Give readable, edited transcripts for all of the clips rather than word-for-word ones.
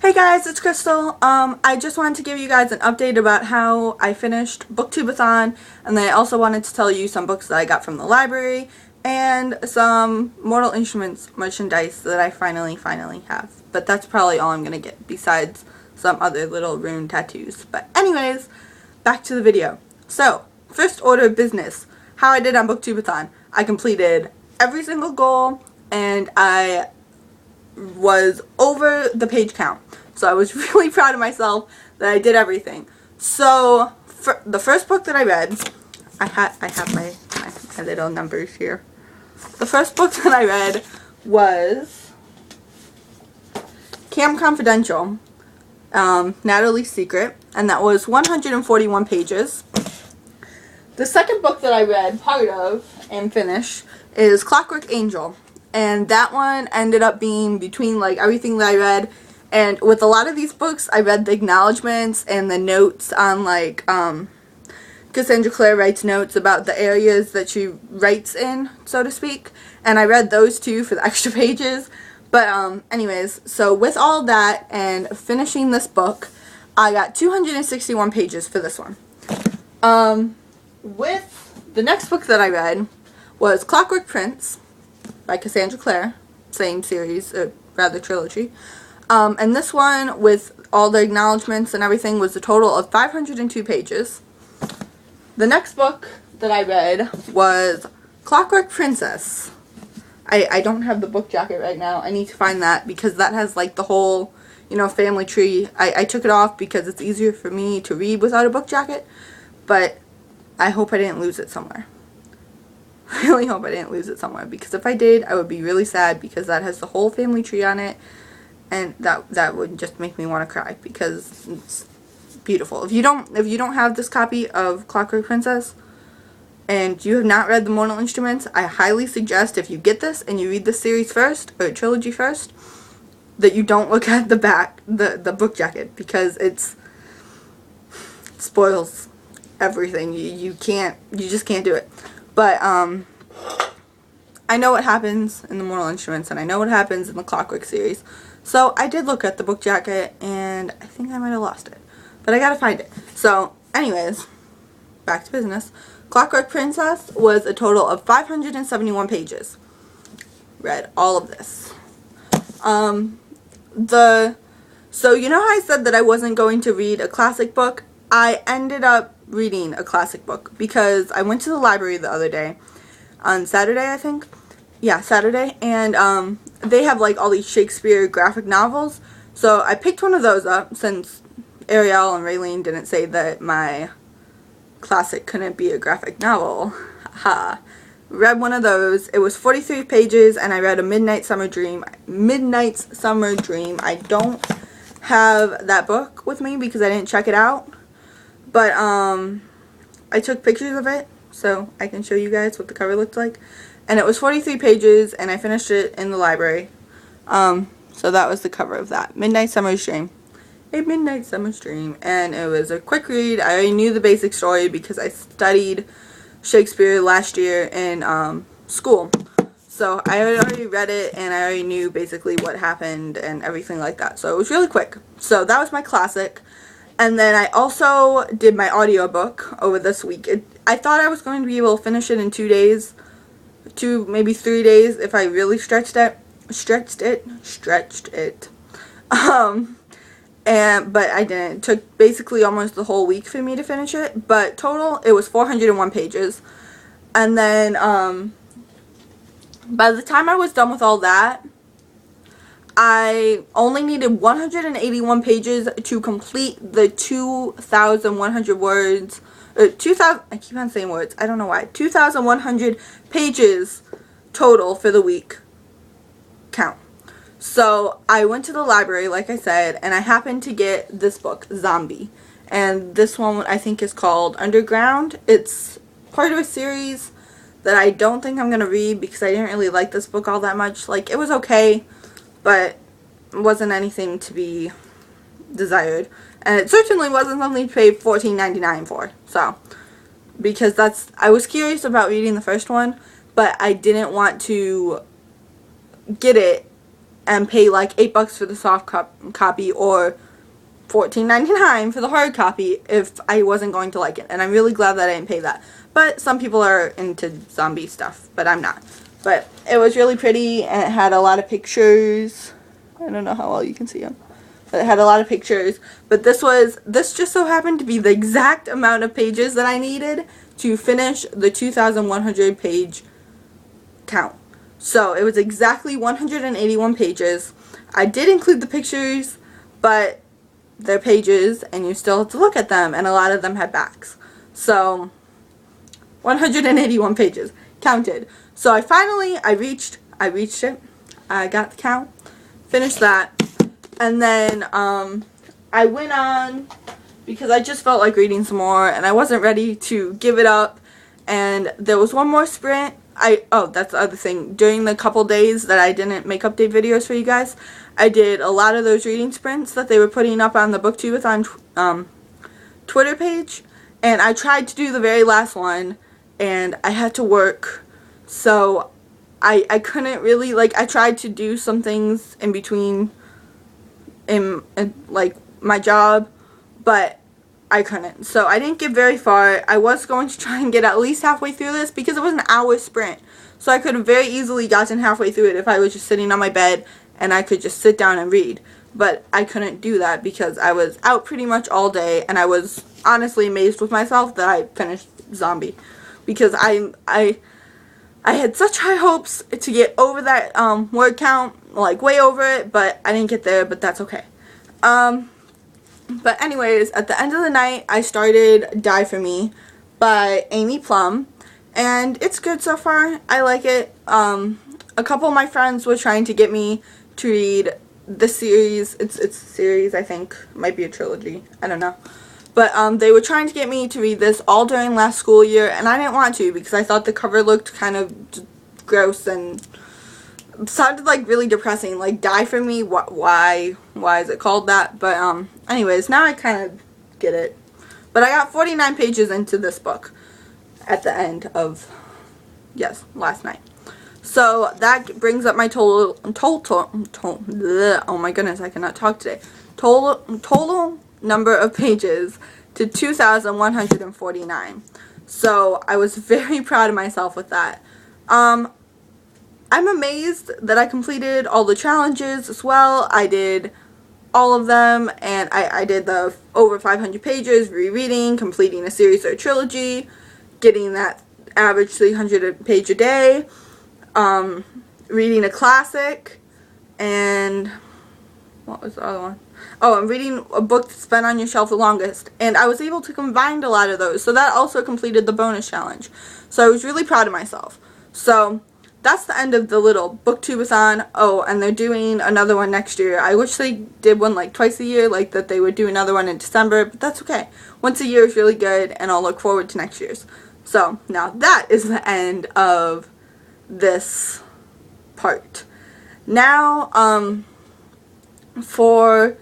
Hey guys, it's Crystal. I just wanted to give you guys an update about how I finished Booktubeathon, and then I also wanted to tell you some books that I got from the library and some Mortal Instruments merchandise that I finally have. But that's probably all I'm gonna get, besides some other little rune tattoos. But anyways, back to the video. So, first order of business, how I did on Booktubeathon. I completed every single goal, and I was over the page count. So I was really proud of myself that I did everything. So for the first book that I read, I have my little numbers here. The first book that I read was Camp Confidential, Natalie's Secret, and that was 141 pages. The second book that I read part of and finished is Clockwork Angel. And that one ended up being between like everything that I read. And with a lot of these books, I read the acknowledgments and the notes on like, Cassandra Clare writes notes about the areas that she writes in, so to speak. And I read those too for the extra pages. But anyways, so with all that and finishing this book, I got 261 pages for this one. With the next book that I read was Clockwork Prince by Cassandra Clare, same series, rather trilogy. And this one, with all the acknowledgments and everything, was a total of 502 pages. The next book that I read was Clockwork Princess. I don't have the book jacket right now. I need to find that because that has like the whole, family tree. I took it off because it's easier for me to read without a book jacket, but I hope I didn't lose it somewhere. I really hope I didn't lose it somewhere, because if I did, I would be really sad, because that has the whole family tree on it, and that would just make me want to cry, because it's beautiful. If you don't have this copy of Clockwork Princess and you have not read the Mortal Instruments, I highly suggest, if you get this and you read the series first, or trilogy first, that you don't look at the back, the book jacket, because it spoils everything. You just can't do it. But, I know what happens in the Mortal Instruments, and I know what happens in the Clockwork series. So, I did look at the book jacket, and I think I might have lost it. But I gotta find it. So, anyways, back to business. Clockwork Princess was a total of 571 pages. Read all of this. So, you know how I said that I wasn't going to read a classic book? I ended up reading a classic book because I went to the library the other day on Saturday, I think. Yeah, Saturday, and they have like all these Shakespeare graphic novels. So I picked one of those up, since Ariel and Raylene didn't say that my classic couldn't be a graphic novel. Ha. Read one of those. It was 43 pages, and I read A Midnight's Summer Dream. I don't have that book with me because I didn't check it out. But, I took pictures of it, so I can show you guys what the cover looked like. And it was 43 pages, and I finished it in the library. So that was the cover of that. Midnight Summer's Dream. A Midnight Summer's Dream. And it was a quick read. I already knew the basic story because I studied Shakespeare last year in, school. So I had already read it, and I already knew basically what happened and everything like that. So it was really quick. So that was my classic. And then I also did my audiobook over this week. I thought I was going to be able to finish it in 2 days, maybe 3 days if I really stretched it. But I didn't. It took basically almost the whole week for me to finish it. But total, it was 401 pages. And then, by the time I was done with all that, I only needed 181 pages to complete the 2,100 words, 2,000, I keep on saying words, I don't know why, 2,100 pages total for the week count. So, I went to the library, like I said, and I happened to get this book, Zombie. And this one, I think, is called Underground. It's part of a series that I don't think I'm going to read because I didn't really like this book all that much. Like, it was okay, but it wasn't anything to be desired. And it certainly wasn't something to pay $14.99 for. So, because I was curious about reading the first one, but I didn't want to get it and pay like $8 for the soft copy or $14.99 for the hard copy if I wasn't going to like it. And I'm really glad that I didn't pay that. But some people are into zombie stuff, but I'm not. But it was really pretty, and it had a lot of pictures. I don't know how well you can see them, but it had a lot of pictures. But this just so happened to be the exact amount of pages that I needed to finish the 2,100 page count. So it was exactly 181 pages. I did include the pictures, but they're pages and you still have to look at them, and a lot of them had backs. So 181 pages counted. So I reached it. I got the count, finished that, and then I went on because I just felt like reading some more and I wasn't ready to give it up. And there was one more sprint. Oh, that's the other thing. During the couple days that I didn't make update videos for you guys, I did a lot of those reading sprints that they were putting up on the BookTubeathon Twitter page, and I tried to do the very last one, and I had to work, so I couldn't really, like, I tried to do some things in between in like my job, but I couldn't. So I didn't get very far. I was going to try and get at least halfway through this because it was an hour sprint. So I could have very easily gotten halfway through it if I was just sitting on my bed and I could just sit down and read. But I couldn't do that because I was out pretty much all day, and I was honestly amazed with myself that I finished Zombie. Because I had such high hopes to get over that word count, like way over it, but I didn't get there, but that's okay. But anyways, at the end of the night, I started Die For Me by Amy Plum, and it's good so far. I like it. A couple of my friends were trying to get me to read the series. It's a series, I think. It might be a trilogy. I don't know. But they were trying to get me to read this all during last school year, and I didn't want to because I thought the cover looked kind of gross and sounded like really depressing. Like, Die For Me, why is it called that? But anyways, now I kind of get it. But I got 49 pages into this book at the end of, yes, last night. So that brings up my total oh my goodness, I cannot talk today. Total number of pages to 2,149. So I was very proud of myself with that. I'm amazed that I completed all the challenges as well. I did all of them, and I did the over 500 pages, rereading, completing a series or a trilogy, getting that average 300 page a day, reading a classic, and what was the other one? Oh, I'm reading a book that's been on your shelf the longest, and I was able to combine a lot of those, so that also completed the bonus challenge. So I was really proud of myself. So that's the end of the little BookTubeathon. Oh, and they're doing another one next year. I wish they did one like twice a year, like that they would do another one in December, but that's okay. Once a year is really good, and I'll look forward to next year's. So now that is the end of this part. Now, for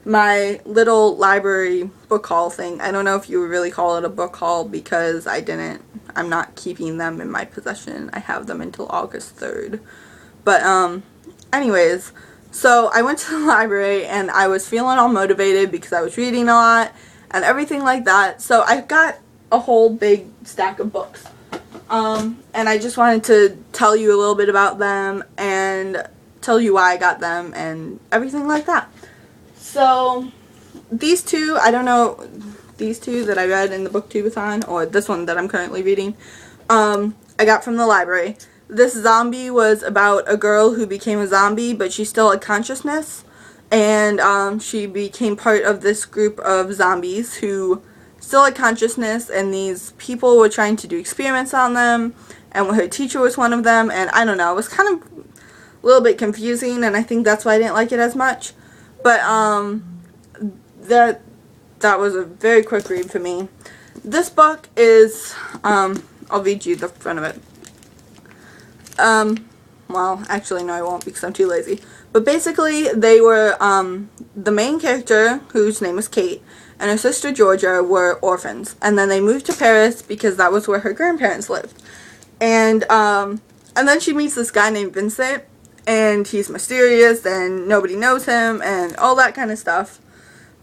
my little library book haul thing, I don't know if you would really call it a book haul because I'm not keeping them in my possession. I have them until August 3rd. But, anyways, so I went to the library and I was feeling all motivated because I was reading a lot and everything like that. So I got a whole big stack of books. And I just wanted to tell you a little bit about them and tell you why I got them and everything like that. So these two, I don't know, these two that I read in the BookTubeathon, or this one that I'm currently reading, I got from the library. This zombie was about a girl who became a zombie, but she still had consciousness, and she became part of this group of zombies who still had consciousness, and these people were trying to do experiments on them, and her teacher was one of them, and I don't know, it was kind of a little bit confusing, and I think that's why I didn't like it as much. But that was a very quick read for me. This book is, I'll read you the front of it. Well, actually no I won't because I'm too lazy. But basically they were, the main character, whose name was Kate, and her sister Georgia were orphans. And then they moved to Paris because that was where her grandparents lived. And then she meets this guy named Vincent, and he's mysterious and nobody knows him and all that kind of stuff.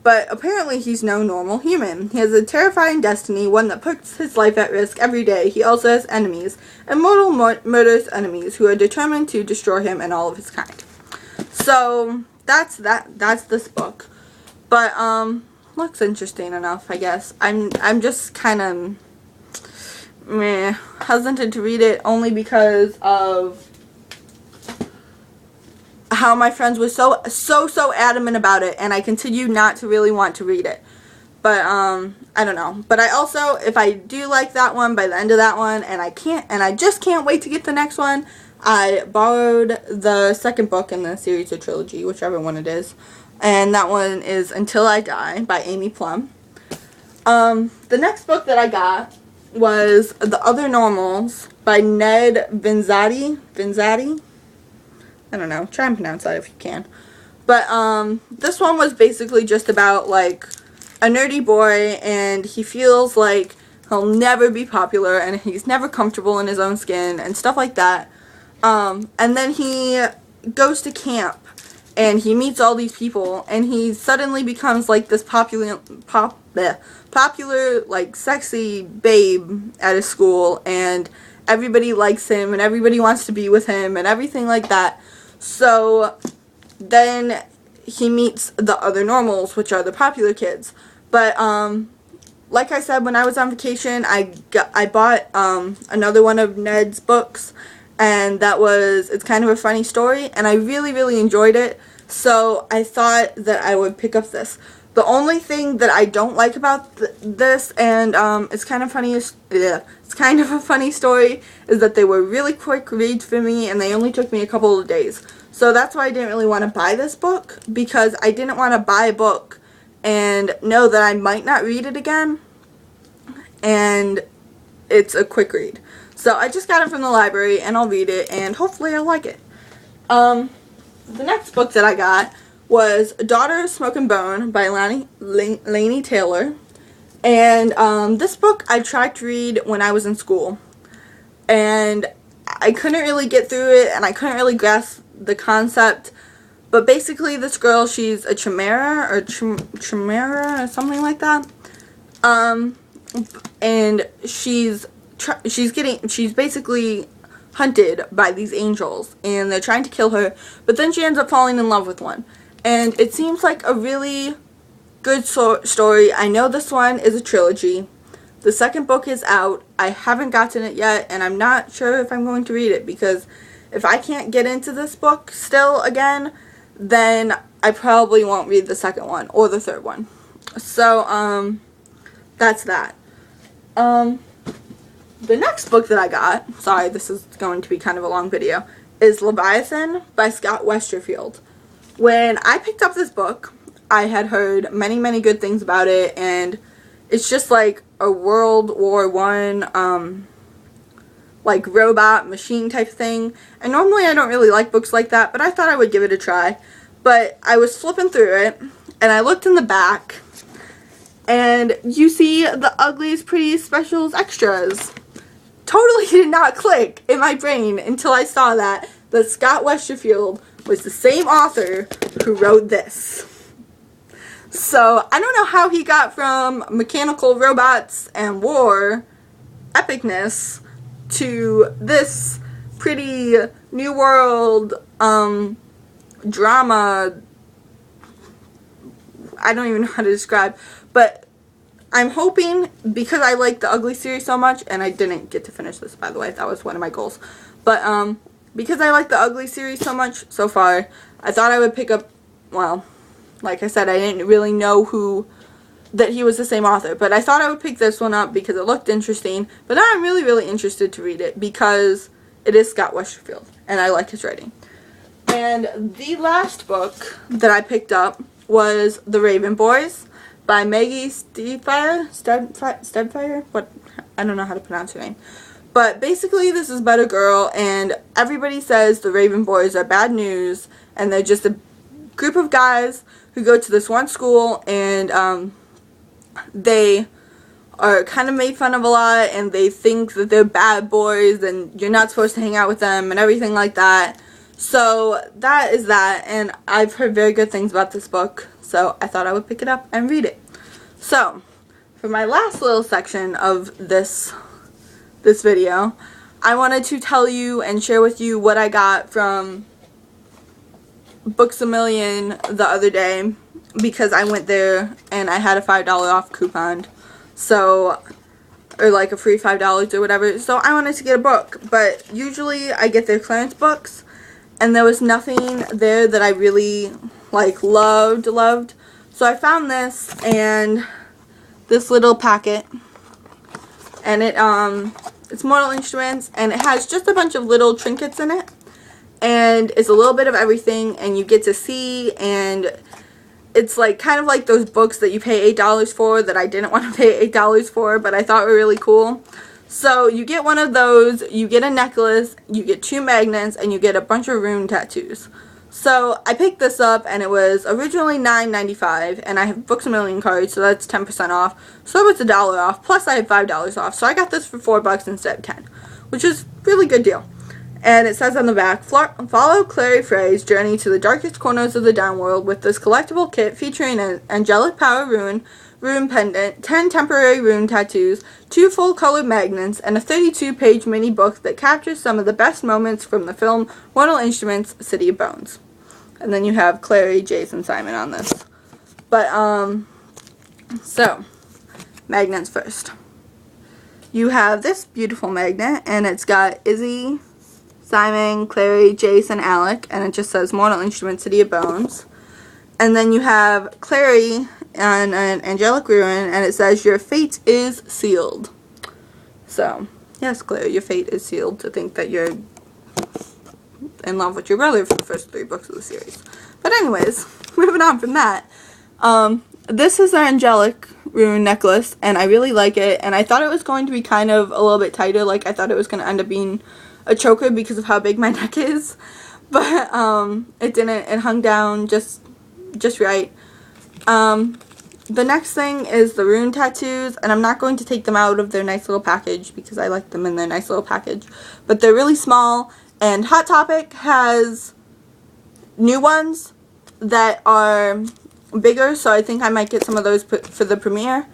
But apparently he's no normal human. He has a terrifying destiny, one that puts his life at risk every day. He also has enemies, immortal murderous enemies, who are determined to destroy him and all of his kind. So, that's this book. But, looks interesting enough, I guess. I'm just kind of hesitant to read it, only because of how my friends were so adamant about it, and I continue not to really want to read it. But I don't know. But I also, if I do like that one by the end of that one, and I just can't wait to get the next one, I borrowed the second book in the series or trilogy, whichever one it is, and that one is Until I Die by Amy Plum. The next book that I got was The Other Normals by Ned Vinzati. I don't know. Try and pronounce that if you can. But, this one was basically just about, like, a nerdy boy, and he feels like he'll never be popular, and he's never comfortable in his own skin, and stuff like that. And then he goes to camp, and he meets all these people, and he suddenly becomes, like, this popular, like, sexy babe at his school, and everybody likes him, and everybody wants to be with him, and everything like that. So, then he meets the other normals, which are the popular kids. But, like I said, when I was on vacation, I bought, another one of Ned's books, and it's kind of a funny story, and I really, really enjoyed it, so I thought that I would pick up this. The only thing that I don't like about this, and it's kind of funny, it's kind of a funny story, is that they were really quick reads for me, and they only took me a couple of days. So that's why I didn't really want to buy this book, because I didn't want to buy a book and know that I might not read it again, and it's a quick read. So I just got it from the library, and I'll read it, and hopefully I'll like it. The next book that I got was Daughter of Smoke and Bone by Laini Taylor. And this book I tried to read when I was in school. And I couldn't really get through it, and I couldn't really grasp the concept. But basically this girl, she's a chimera or something like that. And she's basically hunted by these angels, and they're trying to kill her, but then she ends up falling in love with one. And it seems like a really good story. I know this one is a trilogy. The second book is out. I haven't gotten it yet, and I'm not sure if I'm going to read it, because if I can't get into this book still again, then I probably won't read the second one or the third one. So, that's that. The next book that I got, sorry, this is going to be kind of a long video, is Leviathan by Scott Westerfield. When I picked up this book, I had heard many, many good things about it, and it's just like a World War I, like robot machine type thing. And normally I don't really like books like that, but I thought I would give it a try. But I was flipping through it, and I looked in the back, and you see the ugliest, prettiest specials extras. Totally did not click in my brain until I saw that Scott Westerfield was the same author who wrote this. So, I don't know how he got from mechanical robots and war epicness to this pretty New World drama. I don't even know how to describe, but I'm hoping, because I like the Ugly series so much, and I didn't get to finish this, by the way, that was one of my goals, but because I like the Ugly series so much so far, I thought I would pick up, well, like I said, I didn't really know that he was the same author, but I thought I would pick this one up because it looked interesting, but now I'm really, really interested to read it because it is Scott Westerfield, and I like his writing. And the last book that I picked up was The Raven Boys by Maggie Stedfire? What? I don't know how to pronounce her name. But basically this is about a girl, and everybody says the Raven Boys are bad news, and they're just a group of guys who go to this one school, and they are kind of made fun of a lot, and they think that they're bad boys, and you're not supposed to hang out with them, and everything like that. So that is that, and I've heard very good things about this book, so I thought I would pick it up and read it. So, for my last little section of this video, I wanted to tell you and share with you what I got from Books A Million the other day, because I went there and I had a $5 off coupon, so, or like a free $5 or whatever, so I wanted to get a book. But usually I get their clearance books, and there was nothing there that I really like loved. So I found this, and this little packet, and it's Mortal Instruments, and it has just a bunch of little trinkets in it, and it's a little bit of everything, and you get to see, and it's like kind of like those books that you pay $8 for that I didn't want to pay $8 for, but I thought were really cool. So you get one of those, you get a necklace, you get 2 magnets, and you get a bunch of rune tattoos. So I picked this up, and it was originally $9.95, and I have Books A Million cards, so that's 10% off. So it's $1 off, plus I have $5 off. So I got this for $4 instead of 10, which is a really good deal. And it says on the back, follow Clary Frey's journey to the darkest corners of the downworld with this collectible kit featuring an angelic power rune pendant, 10 temporary rune tattoos, 2 full-color magnets, and a 32-page mini book that captures some of the best moments from the film Mortal Instruments, City of Bones. And then you have Clary, Jace, and Simon on this. But, so, magnets first. You have this beautiful magnet, and it's got Izzy, Simon, Clary, Jace, and Alec, and it just says Mortal Instruments, City of Bones. And then you have Clary and an angelic rune, and it says, your fate is sealed. So, yes, Clary, your fate is sealed, to think that you're in love with your brother for the first 3 books of the series. But anyways, moving on from that, this is an angelic rune necklace, and I really like it, and I thought it was going to be kind of a little bit tighter, like I thought it was going to end up being a choker because of how big my neck is, but it didn't. It hung down just right. The next thing is the rune tattoos, and I'm not going to take them out of their nice little package because I like them in their nice little package, but they're really small, and Hot Topic has new ones that are bigger, so I think I might get some of those for the premiere.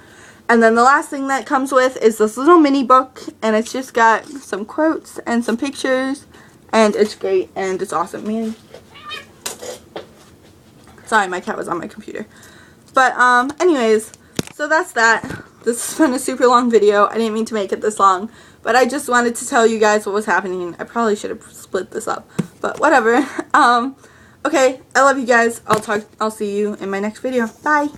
And then the last thing that comes with is this little mini book, and it's just got some quotes and some pictures, and it's great, and it's awesome, man. Sorry, my cat was on my computer. But, anyways, so that's that. This has been a super long video. I didn't mean to make it this long, but I just wanted to tell you guys what was happening. I probably should have split this up, but whatever. Okay, I love you guys. I'll see you in my next video. Bye!